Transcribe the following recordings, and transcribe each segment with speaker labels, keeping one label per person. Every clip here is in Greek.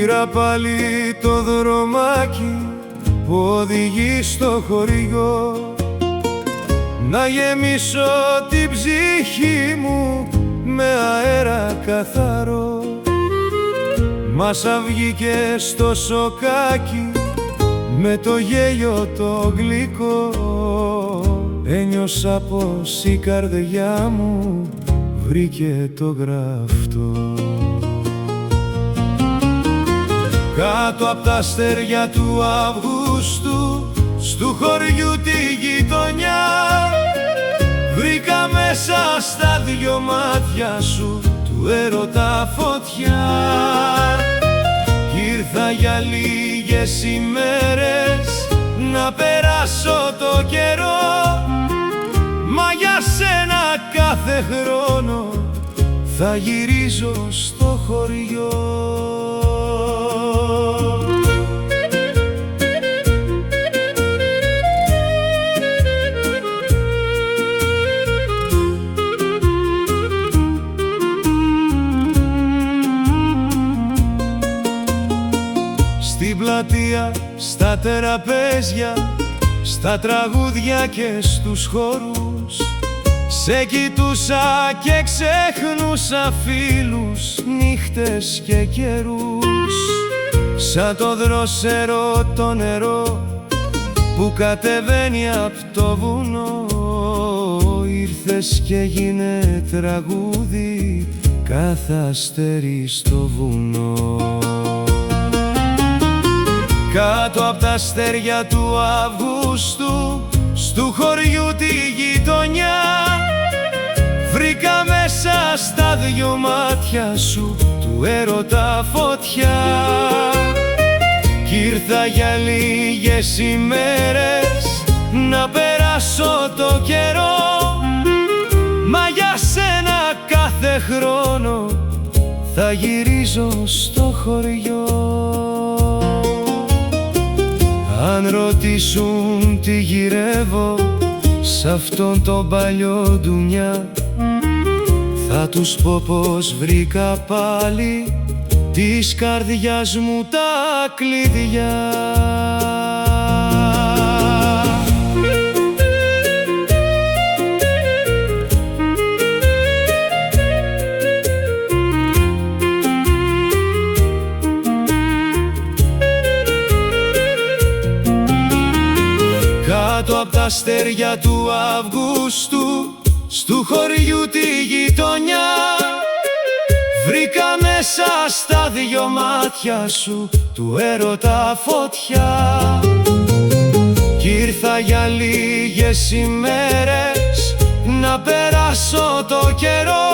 Speaker 1: Πήρα πάλι το δρομάκι που οδηγεί στο χωριό, να γεμίσω την ψυχή μου με αέρα καθαρό. Μάσα βγήκε στο σοκάκι με το γέλιο το γλυκό. Ένιωσα πως η καρδιά μου βρήκε το γραφτό. Κάτω απ' τα αστέρια του Αυγούστου, στου χωριού τη γειτονιά, βρήκα μέσα στα δυο μάτια σου του έρωτα φωτιά. Κι ήρθα για λίγες ημέρες να περάσω το καιρό, μα για σένα κάθε χρόνο θα γυρίζω στο χωριό. Στην πλατεία, στα τεραπέζια, στα τραγούδια και στους χορούς, σε κοιτούσα και ξεχνούσα φίλους, νύχτες και καιρούς. Σαν το δρόσερο το νερό που κατεβαίνει απ' το βουνό, ήρθες και γίνε τραγούδι κάθε αστέρι στο βουνό. Κάτω απ' τα αστέρια του Αυγούστου, στου χωριού τη γειτονιά, βρήκα μέσα στα δυο μάτια σου του έρωτα φωτιά. Κι ήρθα για λίγες ημέρες να περάσω το καιρό, μα για σένα κάθε χρόνο θα γυρίζω στο χωριό. Αν ρωτήσουν τι γυρεύω σ' αυτόν τον παλιό ντουνιά, θα τους πω πως βρήκα πάλι της καρδιάς μου τα κλειδιά. Κάτω απ' τα αστέρια του Αυγούστου, στου χωριού τη γειτονιά, βρήκα μέσα στα δυο μάτια σου του έρωτα φωτιά. Κι ήρθα για λίγες ημέρες να περάσω το καιρό,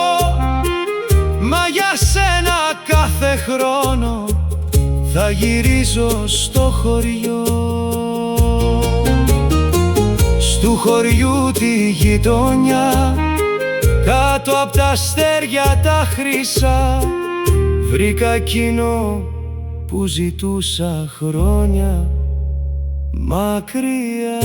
Speaker 1: μα για σένα κάθε χρόνο θα γυρίζω στο χωριό. Του χωριού τη γειτονιά, κάτω απ' τα αστέρια τα χρυσά, βρήκα εκείνο που ζητούσα χρόνια μακριά.